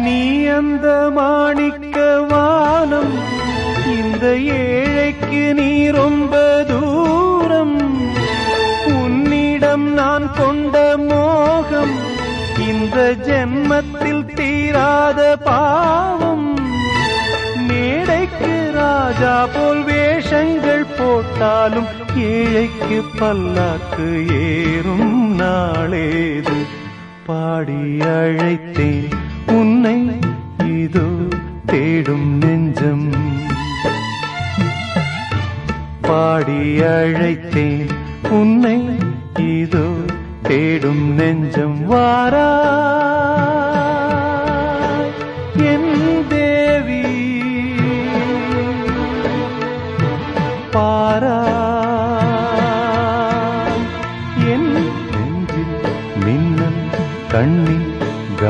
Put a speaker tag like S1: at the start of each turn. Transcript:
S1: நீ அந்த மாணிக்க வானம், இந்த ஏழைக்கு நீ ரொம்ப தூரம். உன்னிடம் நான் கொண்ட மோகம் இந்த ஜென்மத்தில் தீராத பாவம். மேடைக்கு ராஜா போல் வேஷங்கள் போட்டாலும் ஏழைக்கு பல்லாக்கு ஏறும் நாளேது. பாடி அழைத்தேன் உன்னை இதோ தேடும் நெஞ்சம். பாடி அழைத்தேன் உன்னை இதோ தேடும் நெஞ்சம். வாரா